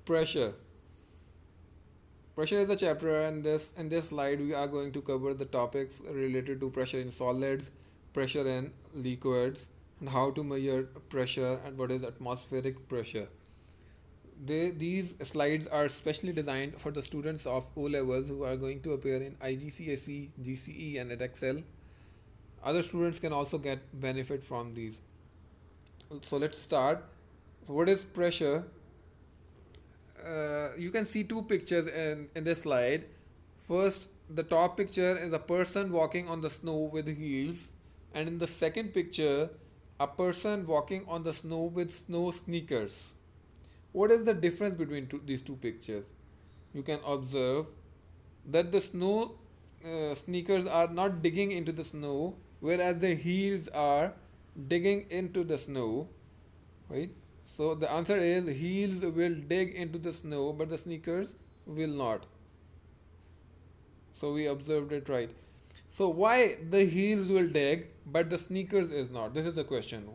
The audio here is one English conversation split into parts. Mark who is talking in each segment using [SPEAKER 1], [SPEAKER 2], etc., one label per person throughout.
[SPEAKER 1] Pressure. Pressure is a chapter, and this slide we are going to cover the topics related to pressure in solids, pressure in liquids, and how to measure pressure and what is atmospheric pressure. These slides are specially designed for the students of O levels who are going to appear in IGCSE, GCE, and Excel. Other students can also get benefit from these. So let's start. What is pressure? You can see two pictures in this slide. First, the top picture is a person walking on the snow with heels, and in the second picture, a person walking on the snow with snow sneakers. What is the difference between these two pictures? You can observe that the snow sneakers are not digging into the snow, whereas the heels are digging into the snow, right? So the answer is heels will dig into the snow, but the sneakers will not. So we observed it right. So why the heels will dig, but the sneakers is not? This is the question.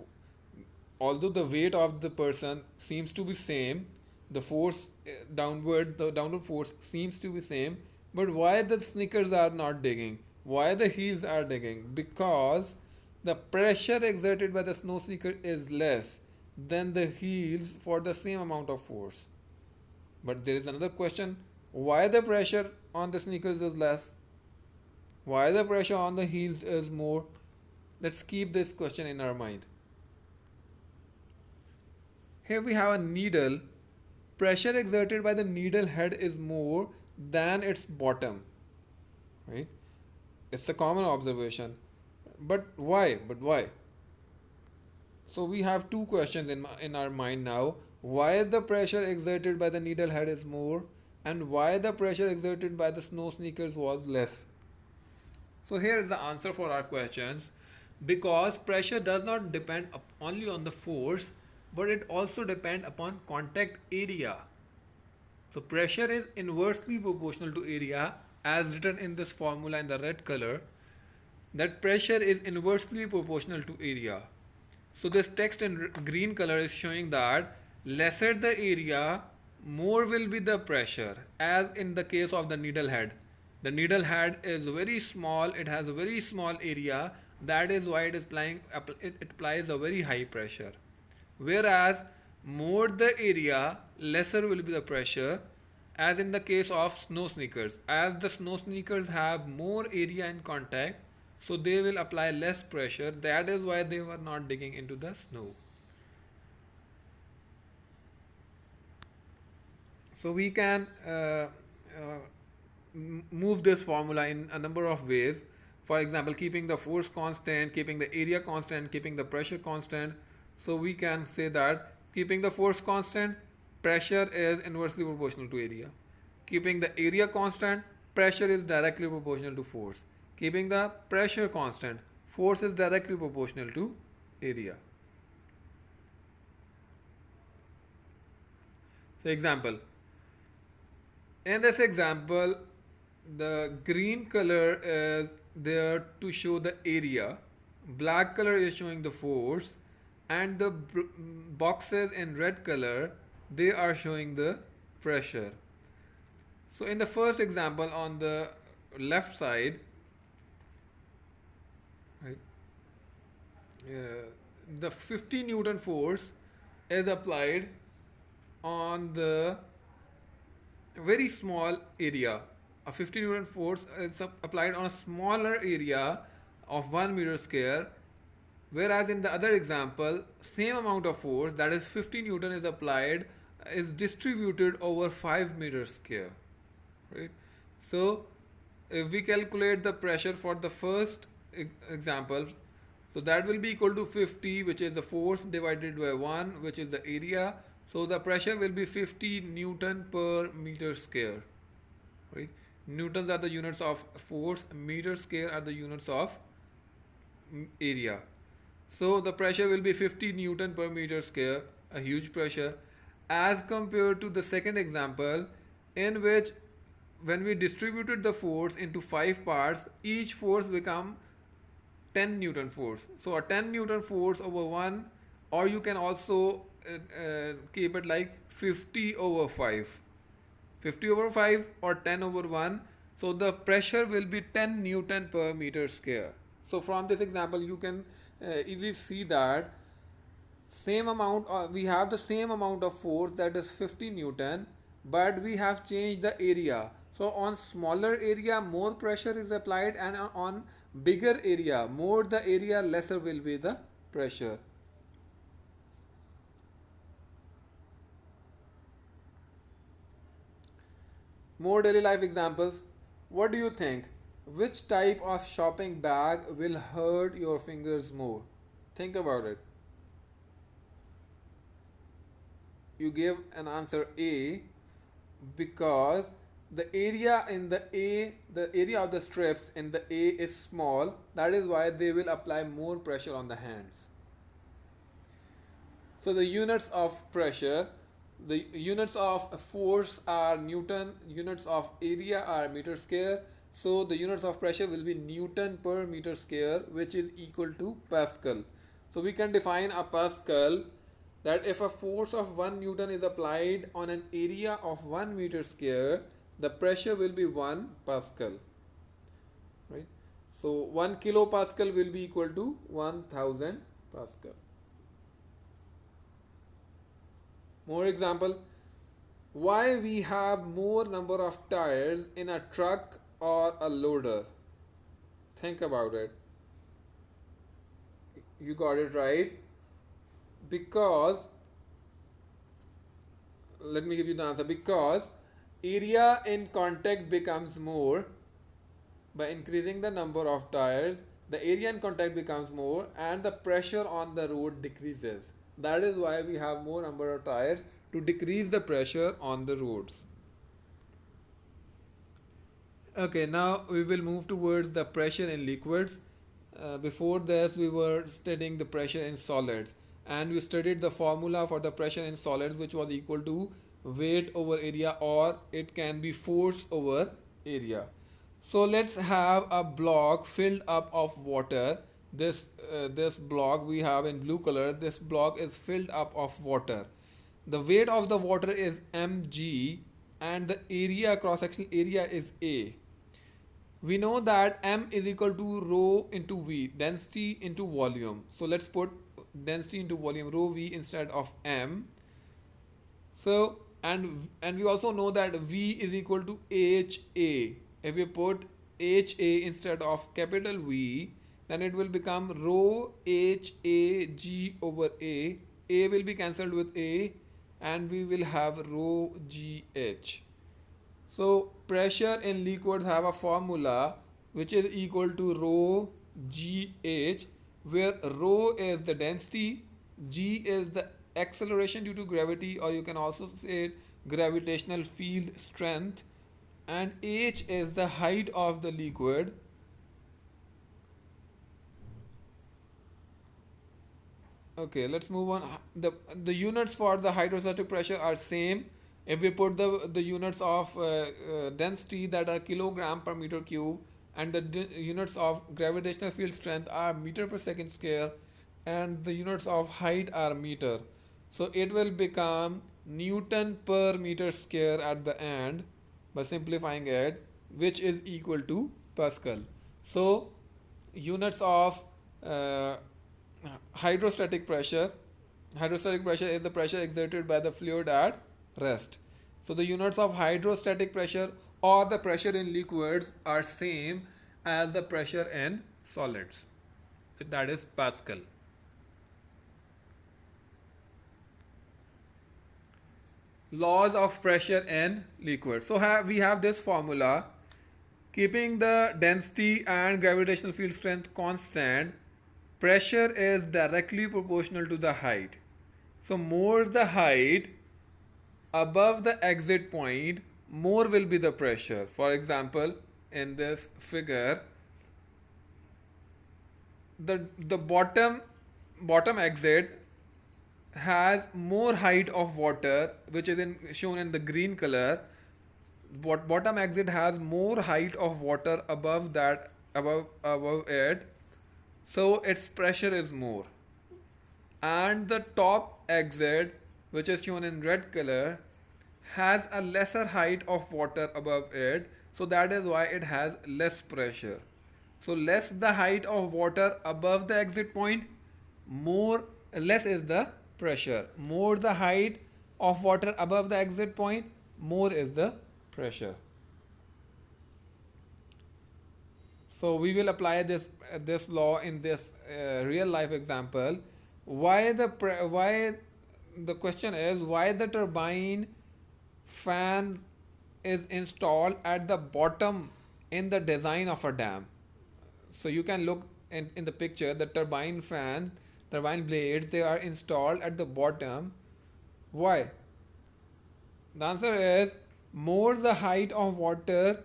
[SPEAKER 1] Although the weight of the person seems to be same, the force the downward force seems to be same, but why the sneakers are not digging? Why the heels are digging? Because the pressure exerted by the snow sneaker is less than the heels for the same amount of force. But there is another question, why the pressure on the sneakers is less? Why the pressure on the heels is more? Let's keep this question in our mind. Here we have a needle. Pressure exerted by the needle head is more than its bottom, right? It's a common observation. But why? So we have two questions in our mind now. Why the pressure exerted by the needle head is more, and why the pressure exerted by the snow sneakers was less? So here is the answer for our questions. Because pressure does not depend only on the force, but it also depends upon contact area. So pressure is inversely proportional to area, as written in this formula in the red color, that pressure is inversely proportional to area. So this text in green color is showing that lesser the area, more will be the pressure, as in the case of the needle head. The needle head is very small, it has a very small area, that is why it applies a very high pressure. Whereas more the area, lesser will be the pressure, as in the case of snow sneakers. As the snow sneakers have more area in contact, so they will apply less pressure. That is why they were not digging into the snow. So we can move this formula in a number of ways. For example, keeping the force constant, keeping the area constant, keeping the pressure constant. So we can say that keeping the force constant, pressure is inversely proportional to area. Keeping the area constant, pressure is directly proportional to force. Keeping the pressure constant, force is directly proportional to area. So example, in this example, the green color is there to show the area, black color is showing the force, and the boxes in red color, they are showing the pressure. So in the first example on the left side, right, the 50 Newton force is applied on the very small area. A 50 Newton force is applied on a smaller area of 1 meter square, whereas in the other example, same amount of force, that is 50 Newton, is applied, is distributed over 5 meters square, right? So if we calculate the pressure for the first example, so that will be equal to 50, which is the force, divided by 1, which is the area. So the pressure will be 50 Newton per meter square, right? Newtons are the units of force, meter square are the units of area. So the pressure will be 50 Newton per meter square, a huge pressure, as compared to the second example, in which when we distributed the force into 5 parts, each force become 10 Newton force. So a 10 Newton force over 1, or you can also keep it like 50 over 5. 50 over 5 or 10 over 1. So the pressure will be 10 Newton per meter square. So from this example, you can easily see that same amount, we have the same amount of force, that is 50 Newton, but we have changed the area. So on smaller area more pressure is applied, and on bigger area, more the area, lesser will be the pressure. More daily life examples. What do you think? Which type of shopping bag will hurt your fingers more? Think about it. You give an answer A because the area of the strips in the A is small. That is why they will apply more pressure on the hands. So the units of pressure, the units of force are Newton, units of area are meter square. So the units of pressure will be Newton per meter square, which is equal to Pascal. So we can define a Pascal that if a force of 1 Newton is applied on an area of 1 meter square, the pressure will be 1 Pascal. Right? So 1 kilopascal will be equal to 1000 Pascal. More example, why we have more number of tires in a truck or a loader? Think about it. You got it right. Because, let me give you the answer. Because area in contact becomes more by increasing the number of tires, the area in contact becomes more and the pressure on the road decreases. That is why we have more number of tires, to decrease the pressure on the roads. Okay, now we will move towards the pressure in liquids. Before this, we were studying the pressure in solids, and we studied the formula for the pressure in solids, which was equal to weight over area, or it can be force over area. So let's have a block filled up of water. This block we have in blue color. This block is filled up of water. The weight of the water is mg, and the area, cross sectional area, is A. We know that m is equal to rho into v, density into volume. So let's put density into volume, rho v instead of m. So and we also know that v is equal to ha. If we put ha instead of capital V, then it will become rho hag over a. A will be cancelled with a, and we will have rho gh. So pressure in liquids have a formula which is equal to rho gh, where rho is the density, g is the acceleration due to gravity, or you can also say gravitational field strength, and h is the height of the liquid. Okay, let's move on. The units for the hydrostatic pressure are same. If we put the units of density, that are kilogram per meter cube, and the units of gravitational field strength are meter per second square, and the units of height are meter. So it will become Newton per meter square at the end by simplifying it, which is equal to Pascal. So units of hydrostatic pressure. Hydrostatic pressure is the pressure exerted by the fluid at rest. So the units of hydrostatic pressure or the pressure in liquids are same as the pressure in solids. That is Pascal. Laws of pressure in liquid. So we have this formula. Keeping the density and gravitational field strength constant, pressure is directly proportional to the height. So more the height above the exit point, more will be the pressure. For example, in this figure, the bottom exit has more height of water, which is shown in the green color. Bottom exit has more height of water above it, so its pressure is more, and the top exit, which is shown in red color, has a lesser height of water above it, so that is why it has less pressure. So less the height of water above the exit point, more less is the pressure. More the height of water above the exit point, more is the pressure. So we will apply this law in this real life example. Why the question is why the turbine fan is installed at the bottom in the design of a dam. So you can look in the picture, the turbine blades, they are installed at the bottom. Why? The answer is more the height of water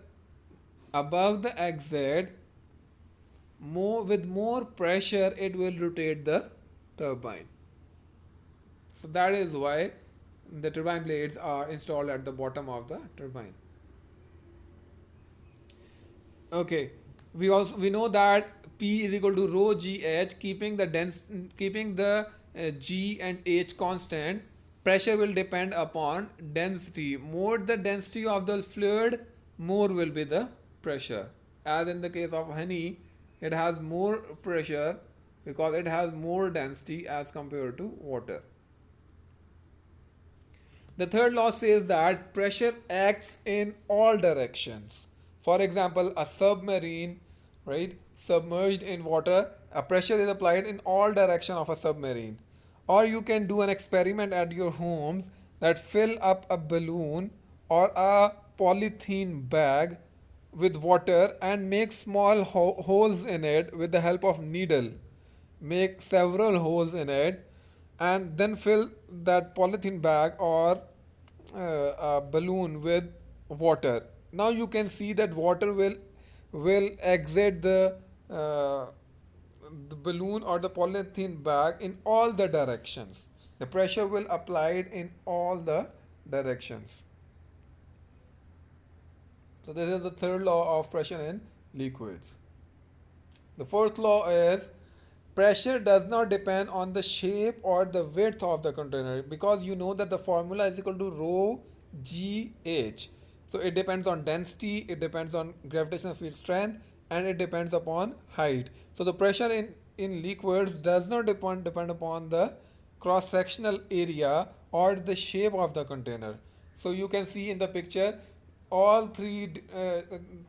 [SPEAKER 1] above the exit, more pressure it will rotate the turbine. So that is why the turbine blades are installed at the bottom of the turbine. Okay, we know that P is equal to rho GH, keeping the G and H constant. Pressure will depend upon density. More the density of the fluid, more will be the pressure. As in the case of honey, it has more pressure because it has more density as compared to water. The third law says that pressure acts in all directions. For example, a submarine, right, submerged in water, a pressure is applied in all direction of a submarine. Or you can do an experiment at your homes that fill up a balloon or a polythene bag with water and make small holes in it with the help of needle. Make several holes in it and then fill that polythene bag or a balloon with water. Now you can see that water will exit the balloon or the polythene bag in all the directions. The pressure will applied in all the directions. So this is the third law of pressure in liquids. The fourth law is pressure does not depend on the shape or the width of the container, because you know that the formula is equal to rho GH. So it depends on density, it depends on gravitational field strength, and it depends upon height. So the pressure in liquids does not depend upon the cross sectional area or the shape of the container. So you can see in the picture all three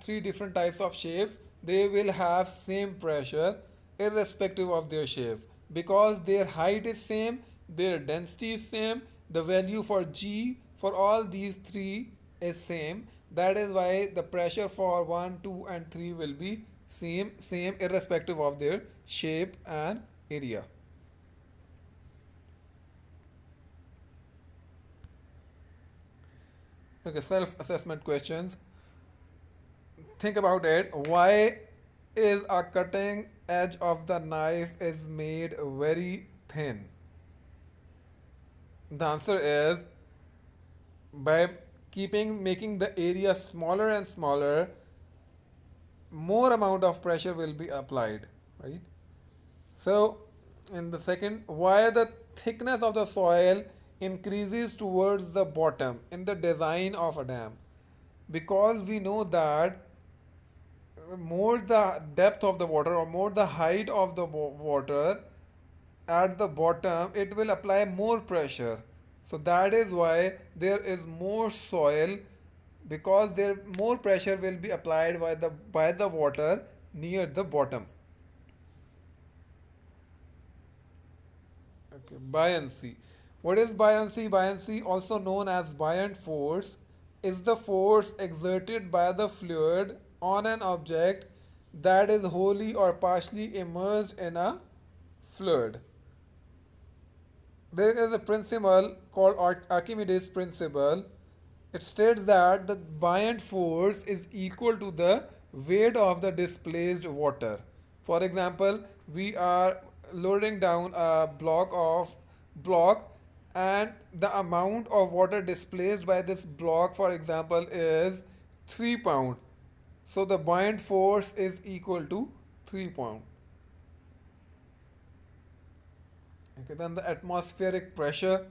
[SPEAKER 1] different types of shapes, they will have same pressure irrespective of their shape, because their height is same, their density is same, the value for G for all these three is same. That is why the pressure for 1, 2 and 3 will be same irrespective of their shape and area. Okay, self-assessment questions. Think about it. Why is a cutting edge of the knife is made very thin? The answer is by making the area smaller and smaller, more amount of pressure will be applied, right? So in the second, why the thickness of the soil increases towards the bottom in the design of a dam? Because we know that more the depth of the water or more the height of the water at the bottom, it will apply more pressure. So that is why there is more soil, because there more pressure will be applied by the water near the bottom. Okay, buoyancy. What is buoyancy? Buoyancy, also known as buoyant force, is the force exerted by the fluid on an object that is wholly or partially immersed in a fluid. There is a principle called Archimedes principle. It states that the buoyant force is equal to the weight of the displaced water. For example, we are loading down a block, and the amount of water displaced by this block, for example, is 3 pound. So the buoyant force is equal to 3 pound. Okay, then the atmospheric pressure.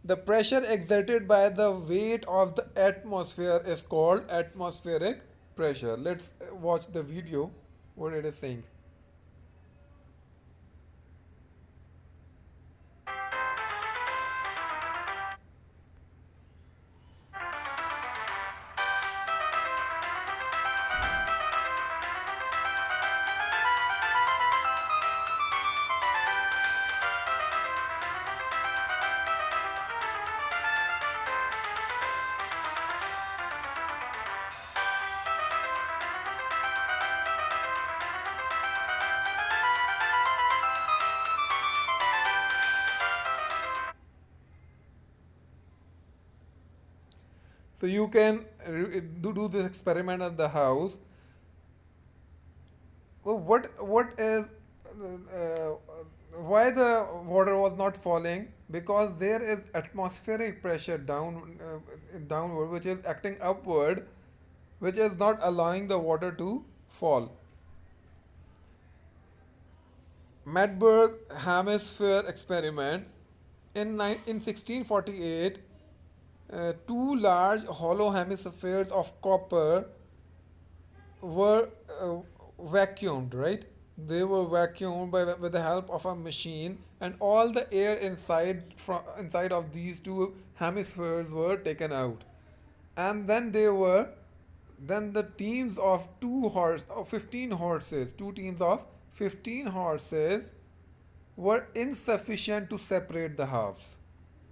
[SPEAKER 1] The pressure exerted by the weight of the atmosphere is called atmospheric pressure. Let's watch the video what it is saying. So you can do this experiment at the house. So what is why the water was not falling? Because there is atmospheric pressure downward, which is acting upward, which is not allowing the water to fall. Medberg Hemisphere Experiment in 1648, two large hollow hemispheres of copper were vacuumed, right? They were vacuumed with the help of a machine, and all the air inside of these two hemispheres were taken out. And then the teams of 15 horses, two teams of 15 horses were insufficient to separate the halves.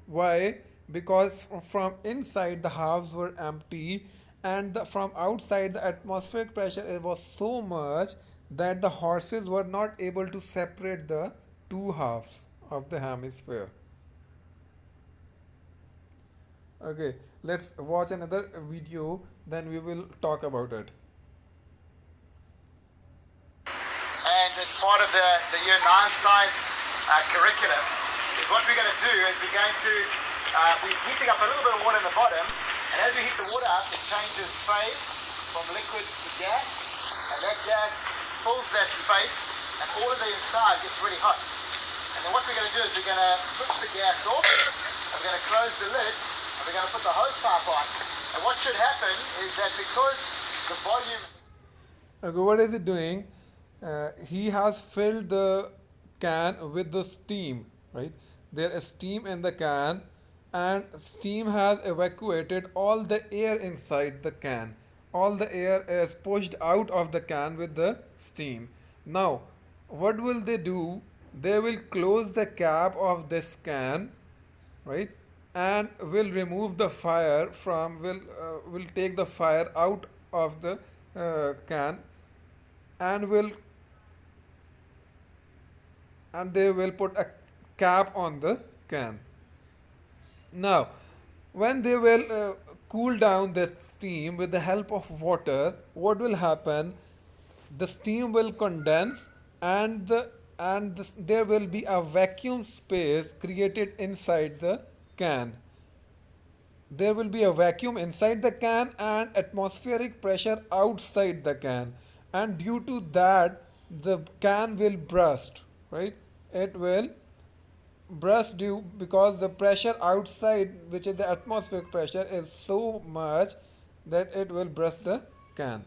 [SPEAKER 1] Why? Because from inside the halves were empty, and from outside the atmospheric pressure it was so much that the horses were not able to separate the two halves of the hemisphere. Okay, let's watch another video, then we will talk about it.
[SPEAKER 2] And it's part of the Year 9 science curriculum. Is what we're going to do is we're going to be heating up a little bit of water in the bottom, and as we heat the water up, it changes phase from liquid to gas, and that gas fills that space, and all of the inside gets really hot. And then what we're going to do is we're going to switch the gas off, and we're going to close the lid, and we're going to put the hose pipe on. And what should happen is that because the volume...
[SPEAKER 1] Okay, what is it doing? He has filled the can with the steam, right? There is steam in the can, and steam has evacuated all the air inside the can. All the air is pushed out of the can with the steam. Now, what will they do? They will close the cap of this can, right? And will remove the fire from will take the fire out of the can, and will and they will put a cap on the can. Now, when they will cool down the steam with the help of water, what will happen? The steam will condense, and there will be a vacuum space created inside the can. There will be a vacuum inside the can and atmospheric pressure outside the can, and due to that the can will burst, right? It will burst due because the pressure outside, which is the atmospheric pressure, is so much that it will burst the can.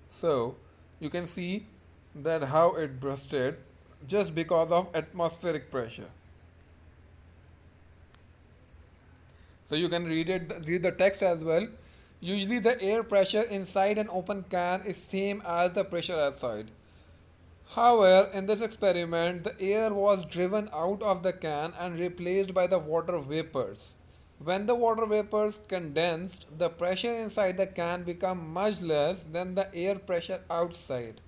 [SPEAKER 1] So you can see that how it bursted just because of atmospheric pressure. So you can read the text as well. Usually the air pressure inside an open can is same as the pressure outside. However, in this experiment, the air was driven out of the can and replaced by the water vapors. When the water vapors condensed, the pressure inside the can became much less than the air pressure outside.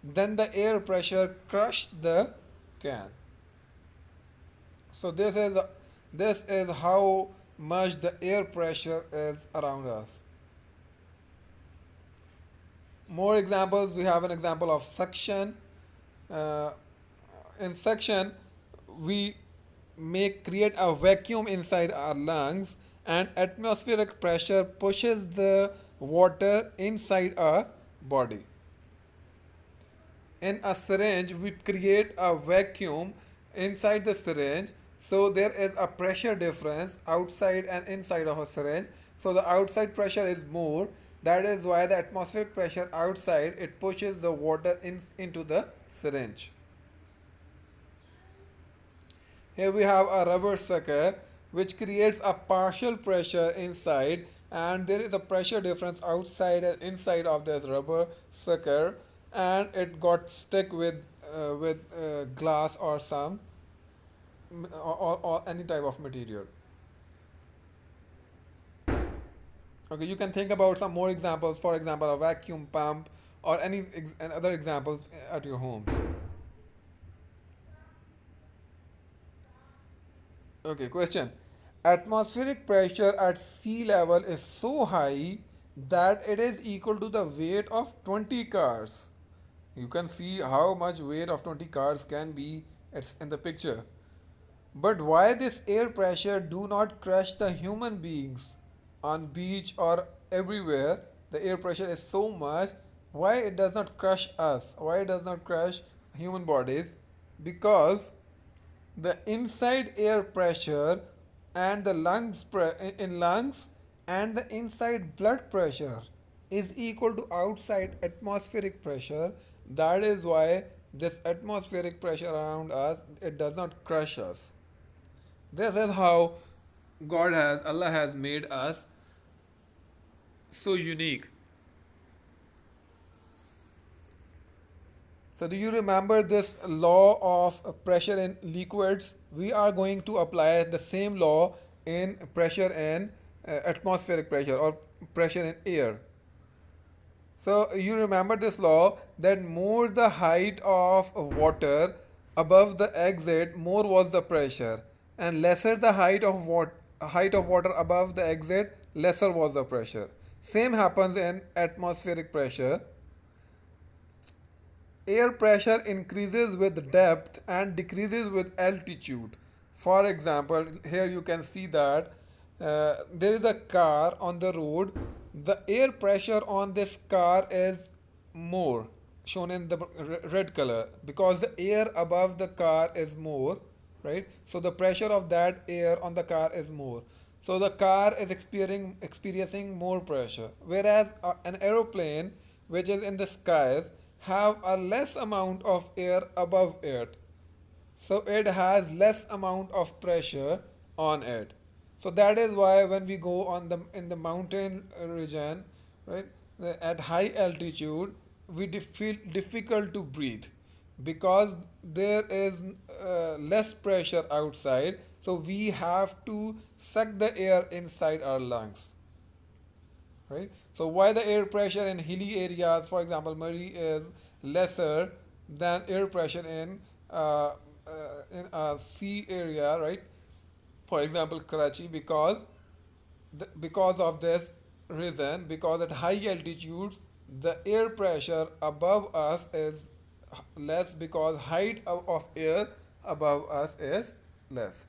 [SPEAKER 1] Then the air pressure crushed the can. So this is how much the air pressure is around us. More examples. We have an example of suction. Uh, in suction, we make create a vacuum inside our lungs, and atmospheric pressure pushes the water inside our body. In a syringe, we create a vacuum inside the syringe, so there is a pressure difference outside and inside of a syringe. So the outside pressure is more. That is why the atmospheric pressure outside, it pushes the water into the syringe. Here we have a rubber sucker which creates a partial pressure inside, and there is a pressure difference outside and inside of this rubber sucker, and it got stuck with glass or some or any type of material. Okay, you can think about some more examples, for example a vacuum pump or and other examples at your homes. Okay, question. Atmospheric pressure at sea level is so high that it is equal to the weight of 20 cars. You can see how much weight of 20 cars can be. It's in the picture. But why this air pressure do not crush the human beings on beach or everywhere? The air pressure is so much. Why it does not crush us? Why it does not crush human bodies? Because the inside air pressure and the in lungs and the inside blood pressure is equal to outside atmospheric pressure. That is why this atmospheric pressure around us, it does not crush us. This is how Allah has made us so unique. So do you remember this law of pressure in liquids? We are going to apply the same law in pressure in atmospheric pressure or pressure in air. So you remember this law that more the height of water above the exit, more was the pressure, and lesser the height of water above the exit, lesser was the pressure. Same happens in atmospheric pressure. Air pressure increases with depth and decreases with altitude. For example, here you can see that there is a car on the road. The air pressure on this car is more, shown in the red color, because the air above the car is more, right? So the pressure of that air on the car is more. So the car is experiencing more pressure. Whereas an aeroplane, which is in the skies, have a less amount of air above it, so it has less amount of pressure on it. So that is why when we go on the in the mountain region, right, at high altitude, we feel difficult to breathe because there is less pressure outside, so we have to suck the air inside our lungs, right? So why the air pressure in hilly areas, for example Murray, is lesser than air pressure in a sea area, right? For example Karachi, because of this reason, because at high altitudes the air pressure above us is less, because height of air above us is less.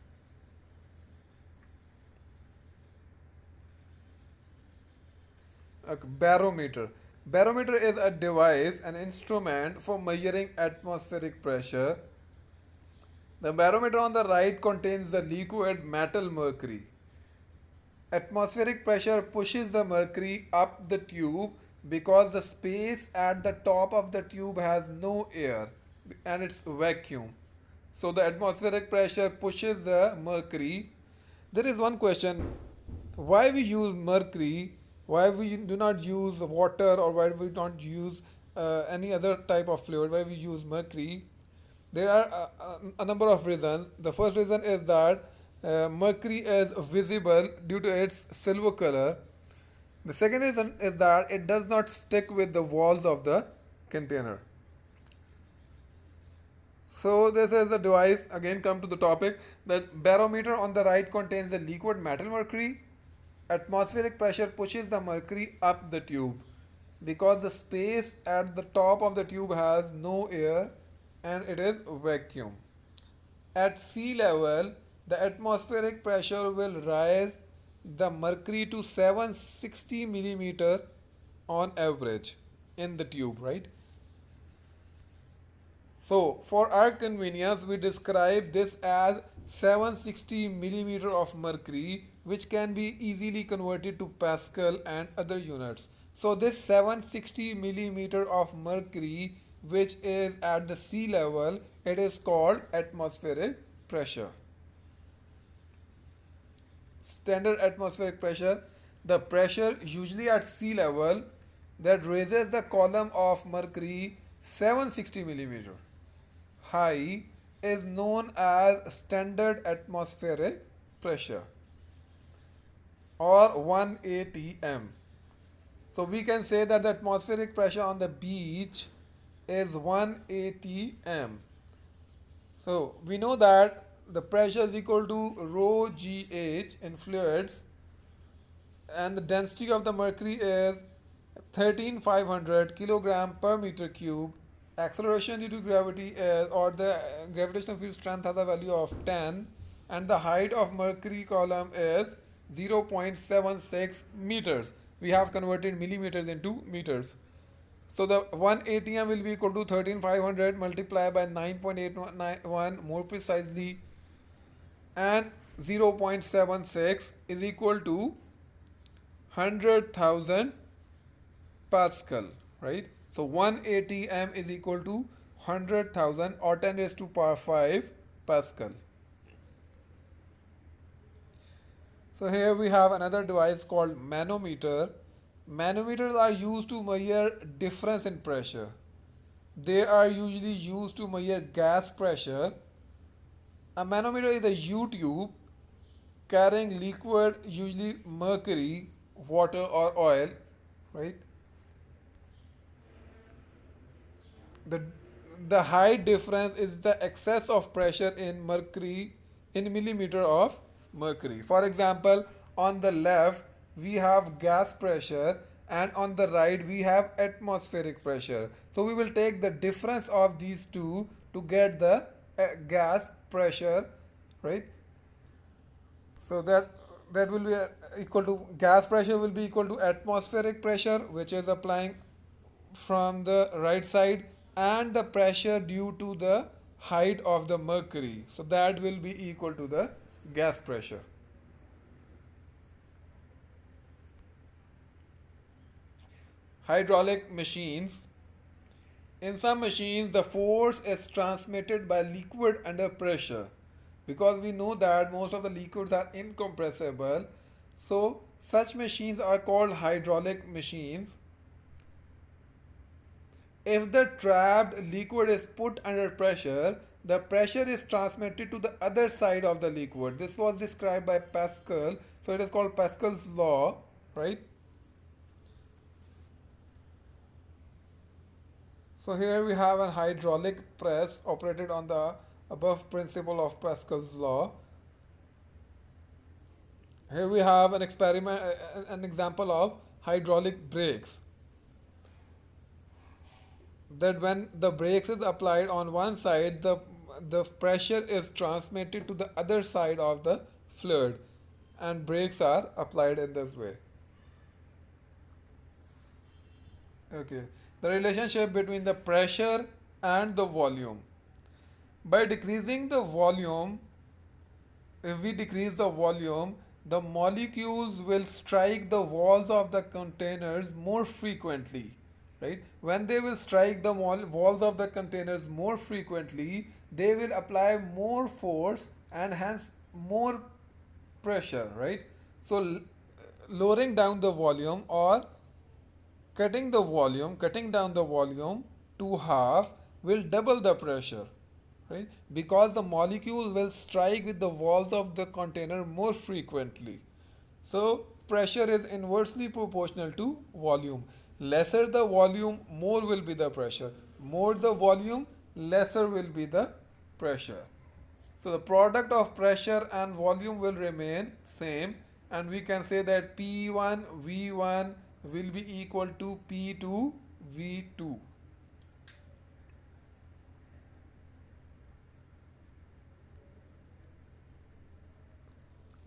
[SPEAKER 1] A barometer. Barometer is a device, an instrument for measuring atmospheric pressure. The barometer on the right contains the liquid metal mercury. Atmospheric pressure pushes the mercury up the tube because the space at the top of the tube has no air and it's vacuum. So the atmospheric pressure pushes the mercury. There is one question: why we use mercury? Why we do not use water, or why we don't use any other type of fluid? Why we use mercury? There are a number of reasons. The first reason is that mercury is visible due to its silver color. The second reason is that it does not stick with the walls of the container. So this is the device. Again, come to the topic. The barometer on the right contains the liquid metal mercury. Atmospheric pressure pushes the mercury up the tube because the space at the top of the tube has no air and it is vacuum. At sea level, the atmospheric pressure will rise the mercury to 760 millimeter on average in the tube, right? So for our convenience, we describe this as 760 millimeter of mercury, which can be easily converted to Pascal and other units. So this 760 millimeter of mercury, which is at the sea level, it is called atmospheric pressure. Standard atmospheric pressure, the pressure usually at sea level that raises the column of mercury 760 millimeter high is known as standard atmospheric pressure or 1 atm. So we can say that the atmospheric pressure on the beach is 1 atm. So we know that the pressure is equal to rho gh in fluids, and the density of the mercury is 13500 kilogram per meter cube. Acceleration due to gravity is, or the gravitational field strength has a value of 10, and the height of mercury column is 0.76 meters. We have converted millimeters into meters. So the 1 atm will be equal to 13500 multiplied by 9.891 more precisely, and 0.76 is equal to 100,000 Pascal, right? So 1 atm is equal to 100,000 or 10 raised to power 5 Pascal. So here we have another device called manometer. Manometers are used to measure difference in pressure. They are usually used to measure gas pressure. A manometer is a U-tube carrying liquid, usually mercury, water or oil, right? the the height difference is the excess of pressure in mercury in millimeter of mercury. For example, on the left we have gas pressure and on the right we have atmospheric pressure. So we will take the difference of these two to get the gas pressure, right? So that will be equal to, gas pressure will be equal to atmospheric pressure, which is applying from the right side, and the pressure due to the height of the mercury. So that will be equal to the gas pressure. Hydraulic machines. In some machines, the force is transmitted by liquid under pressure. Because we know that most of the liquids are incompressible, so such machines are called hydraulic machines. If the trapped liquid is put under pressure, the pressure is transmitted to the other side of the liquid. This was described by Pascal, so it is called Pascal's law, right? So here we have a hydraulic press operated on the above principle of Pascal's law. Here we have an experiment, an example of hydraulic brakes. That when the brakes is applied on one side, the pressure is transmitted to the other side of the fluid, and brakes are applied in this way. Okay, the relationship between the pressure and the volume. By decreasing the volume, if we decrease the volume, the molecules will strike the walls of the containers more frequently, right? When they will strike the walls of the containers more frequently, they will apply more force and hence more pressure, right? So lowering down the volume or cutting down the volume to half will double the pressure, right? Because the molecule will strike with the walls of the container more frequently. So pressure is inversely proportional to volume. Lesser the volume, more will be the pressure. More the volume, lesser will be the pressure. So the product of pressure and volume will remain same, and we can say that P1 V1 will be equal to P2 V2.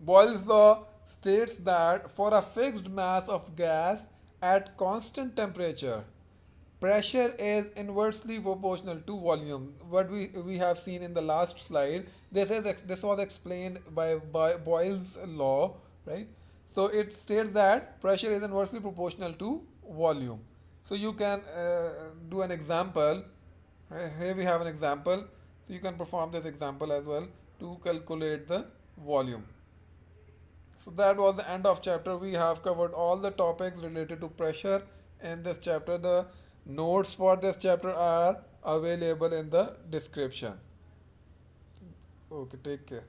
[SPEAKER 1] Boyle's law states that for a fixed mass of gas at constant temperature, pressure is inversely proportional to volume. What we have seen in the last slide, this was explained by Boyle's law, right? So it states that pressure is inversely proportional to volume. So you can do an example. Here we have an example. So you can perform this example as well to calculate the volume. So that was the end of chapter. We have covered all the topics related to pressure in this chapter. The notes for this chapter are available in the description. Okay, take care.